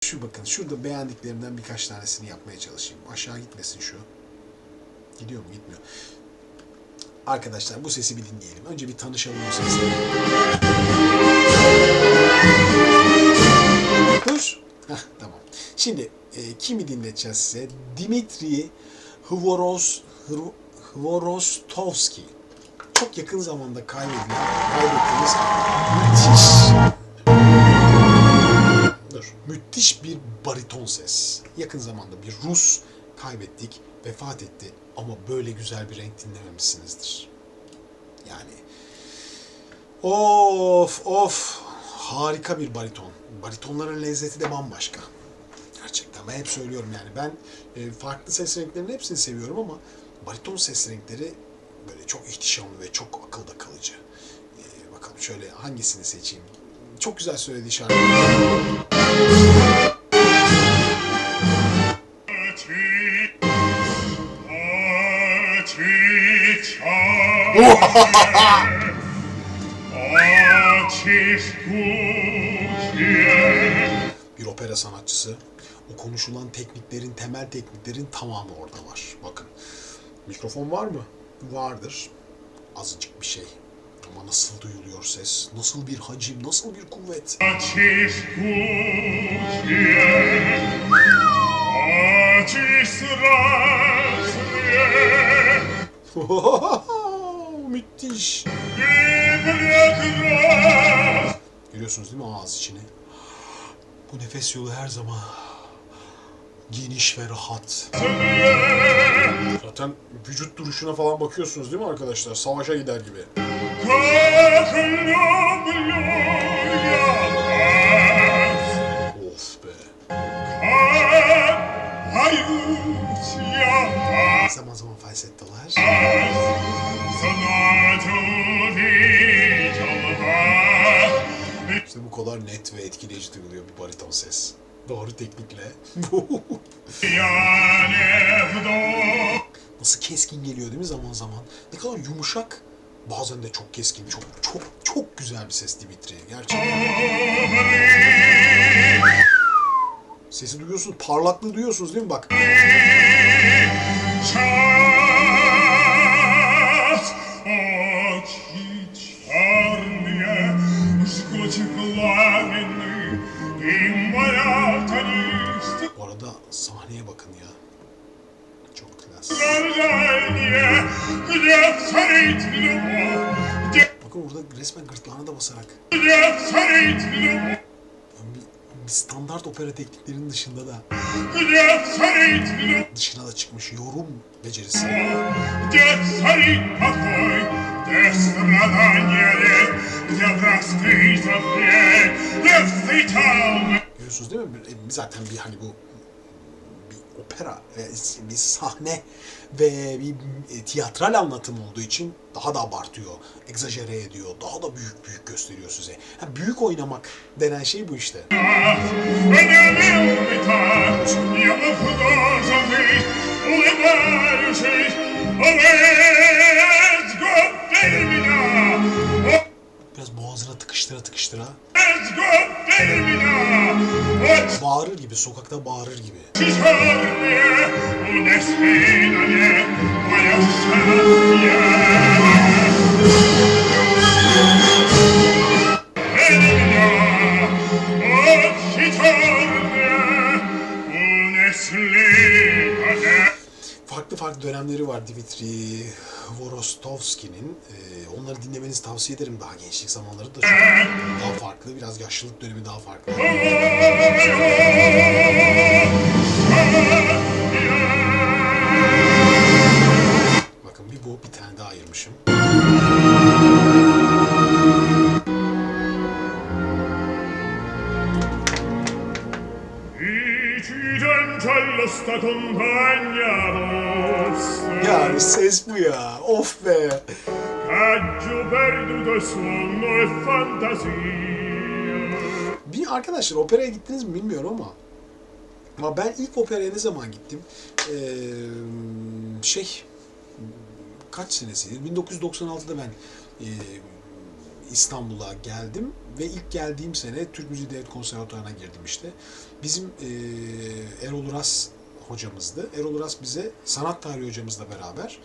şu bakın. Şurada beğendiklerimden birkaç tanesini yapmaya çalışayım. Aşağı gitmesin şu. Gidiyor mu? Gitmiyor. Arkadaşlar bu sesi bir dinleyelim. Önce bir tanışalım bu sesle. Dur. Heh, tamam. Şimdi kimi dinleteceğiz size? Dimitri Hvorostovski. Çok yakın zamanda kaybettiğimiz müthiş bir bariton ses. Yakın zamanda bir Rus kaybettik, vefat etti ama böyle güzel bir renk dinlememişsinizdir. Yani of harika bir bariton. Baritonların lezzeti de bambaşka. Gerçekten ben hep söylüyorum yani ben farklı ses renklerinin hepsini seviyorum ama bariton ses renkleri böyle çok ihtişamlı ve çok akılda kalıcı. Bakalım şöyle hangisini seçeyim. Çok güzel söylediği şarkı. Bir opera sanatçısı. O konuşulan tekniklerin, temel tekniklerin tamamı orada var. Bakın. Mikrofon var mı? Vardır. Azıcık bir şey. Ama nasıl duyuluyor ses? Nasıl bir hacim? Nasıl bir kuvvet? Müthiş. Görüyorsunuz değil mi ağız içini? Bu nefes yolu her zaman geniş ve rahat. Zaten vücut duruşuna falan bakıyorsunuz değil mi arkadaşlar? Savaşa gider gibi. Of be. Zaman zaman falsettolar. İşte bu kadar net ve etkileyici duyuluyor bir bariton ses. Doğru teknikle. Nasıl keskin geliyor değil mi zaman zaman? Ne kadar yumuşak. Bazen de çok keskin, çok güzel bir ses Dimitri. Gerçekten. Sesi duyuyorsunuz, parlaklığı duyuyorsunuz değil mi? Bak. Bu arada sahneye bakın ya. Çok klas. Bakın orada resmen gırtlağına da basarak. Bir standart opera tekniklerinin dışında da dışına da çıkmış yorum becerisi. Görüyorsunuz değil mi? Zaten bir hani bu bir opera, bir sahne ve bir tiyatral anlatım olduğu için daha da abartıyor, egzajere ediyor, daha da büyük gösteriyor size. Yani büyük oynamak denen şey bu işte. Biraz boğazına tıkıştıra. Bağırır gibi, sokakta bağırır gibi. Farklı dönemleri var Dimitri Hvorostovski'nin. Onları dinlemenizi tavsiye ederim. Daha gençlik zamanları da çok daha farklı. Biraz yaşlılık dönemi daha farklı. Bakın bir tane daha ayırmışım. Ya bir ses bu ya. Of be. Bir arkadaşlar operaya gittiniz mi bilmiyorum ama ben ilk operaya ne zaman gittim? Kaç senesiydi? 1996'da ben İstanbul'a geldim ve ilk geldiğim sene Türk Müziği Devlet Konservatuvarı'na girdim işte. Bizim Erol Uras hocamızdı. Erol Uras bize sanat tarihi hocamızla beraber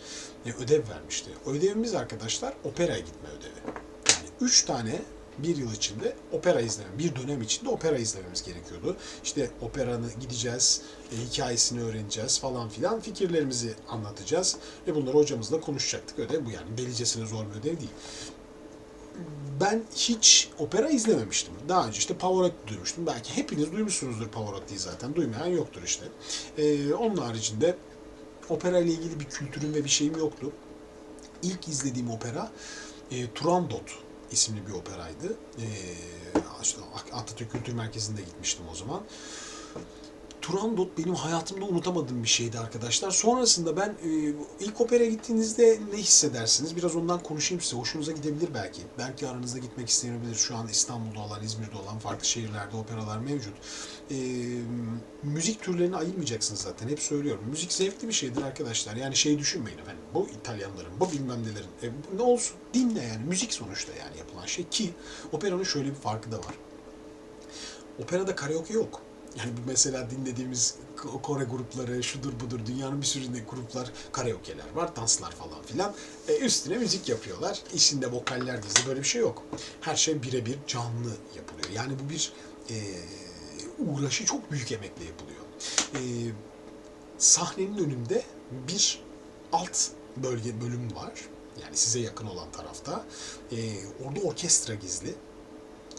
ödev vermişti. O ödevimiz arkadaşlar operaya gitme ödevi. Yani 3 tane bir yıl içinde opera izlemem, bir dönem içinde opera izlememiz gerekiyordu. İşte operanı gideceğiz, hikayesini öğreneceğiz falan filan, fikirlerimizi anlatacağız ve bunları hocamızla konuşacaktık. Ödev bu yani, delicesine zor bir ödev değil. Ben hiç opera izlememiştim. Daha önce işte Pavarotti duymuştum. Belki hepiniz duymuşsunuzdur Pavarotti'yi zaten. Duymayan yoktur işte. Onun haricinde opera ile ilgili bir kültürüm ve bir şeyim yoktu. İlk izlediğim opera Turandot isimli bir operaydı. İşte Atatürk Kültür Merkezi'nde gitmiştim o zaman. Turandot benim hayatımda unutamadığım bir şeydi arkadaşlar. Sonrasında ben ilk operaya gittiğinizde ne hissedersiniz? Biraz ondan konuşayım size. Hoşunuza gidebilir belki. Belki aranızda gitmek isteyebilir. Şu an İstanbul'da olan, İzmir'de olan farklı şehirlerde operalar mevcut. Müzik türlerini ayırmayacaksınız zaten. Hep söylüyorum. Müzik zevkli bir şeydir arkadaşlar. Yani şey düşünmeyin efendim. Bu İtalyanların, bu bilmem nelerin. Ne olsun? Dinle yani. Müzik sonuçta yani yapılan şey. Ki operanın şöyle bir farkı da var. Operada karaoke yok. Yani mesela dinlediğimiz Kore grupları, şudur budur, dünyanın bir sürü gruplar, karaoke'ler var, danslar falan filan. Üstüne müzik yapıyorlar. İçinde vokaller dizide böyle bir şey yok. Her şey birebir canlı yapılıyor. Yani bu bir uğraşı, çok büyük emekle yapılıyor. Sahnenin önünde bir alt bölüm var. Yani size yakın olan tarafta. Orada orkestra gizli.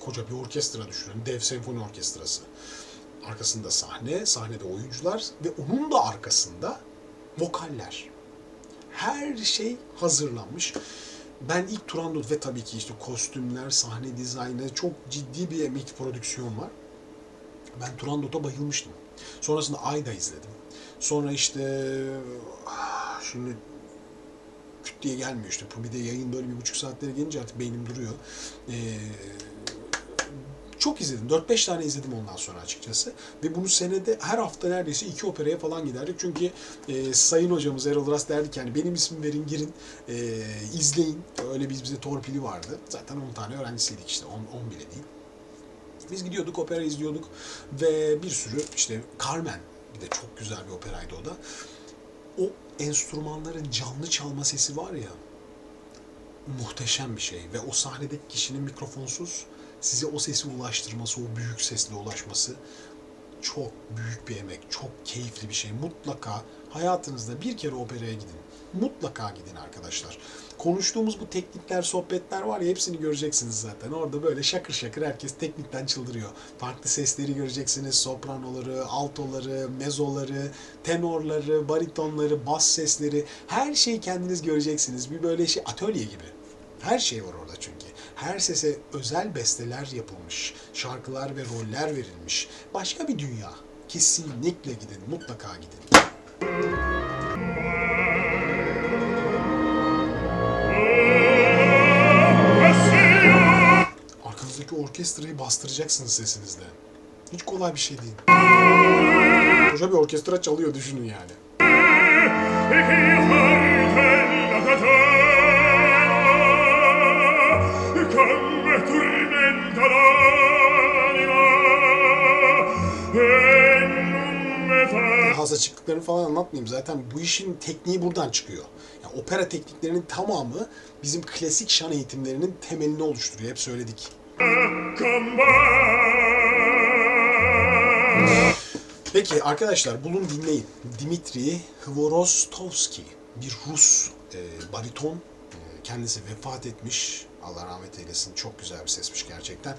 Koca bir orkestra düşünün. Dev senfoni orkestrası. Arkasında sahne, sahnede oyuncular ve onun da arkasında vokaller. Her şey hazırlanmış. Ben ilk Turandot ve tabii ki işte kostümler, sahne dizaynı, çok ciddi bir emek, prodüksiyon var. Ben Turandot'a bayılmıştım. Sonrasında Aida izledim. Sonra işte şimdi küt diye gelmiyor işte. Bir de yayın böyle 1,5 saatlere gelince artık beynim duruyor. Çok izledim. 4-5 tane izledim ondan sonra açıkçası. Ve bunu senede her hafta neredeyse 2 operaya falan giderdik. Çünkü sayın hocamız Erol Uras derdi ki yani benim ismimi verin, girin, izleyin. Öyle bize torpili vardı. Zaten 10 tane öğrencisiydik işte. 10 bile değil. Biz gidiyorduk, opera izliyorduk. Ve bir sürü işte Carmen, bir de çok güzel bir operaydı o da. O enstrümanların canlı çalma sesi var ya, muhteşem bir şey. Ve o sahnedeki kişinin mikrofonsuz size o sesi ulaştırması, o büyük sesle ulaşması çok büyük bir emek, çok keyifli bir şey. Mutlaka hayatınızda bir kere operaya gidin. Mutlaka gidin arkadaşlar. Konuştuğumuz bu teknikler, sohbetler var ya, hepsini göreceksiniz zaten. Orada böyle şakır şakır herkes teknikten çıldırıyor. Farklı sesleri göreceksiniz. Sopranoları, altoları, mezoları, tenorları, baritonları, bas sesleri. Her şeyi kendiniz göreceksiniz. Bir böyle şey, atölye gibi. Her şey var orada çünkü. Her sese özel besteler yapılmış, şarkılar ve roller verilmiş. Başka bir dünya. Kesinlikle gidin, mutlaka gidin. Arkanızdaki orkestrayı bastıracaksınız sesinizle. Hiç kolay bir şey değil. Koca bir orkestra çalıyor, düşünün yani. Fazla çıktıklarını falan anlatmayayım. Zaten bu işin tekniği buradan çıkıyor. Yani opera tekniklerinin tamamı bizim klasik şan eğitimlerinin temelini oluşturuyor. Hep söyledik. Peki arkadaşlar, bulun dinleyin. Dmitri Hvorostovski, bir Rus bariton. Kendisi vefat etmiş. Allah rahmet eylesin. Çok güzel bir sesmiş gerçekten.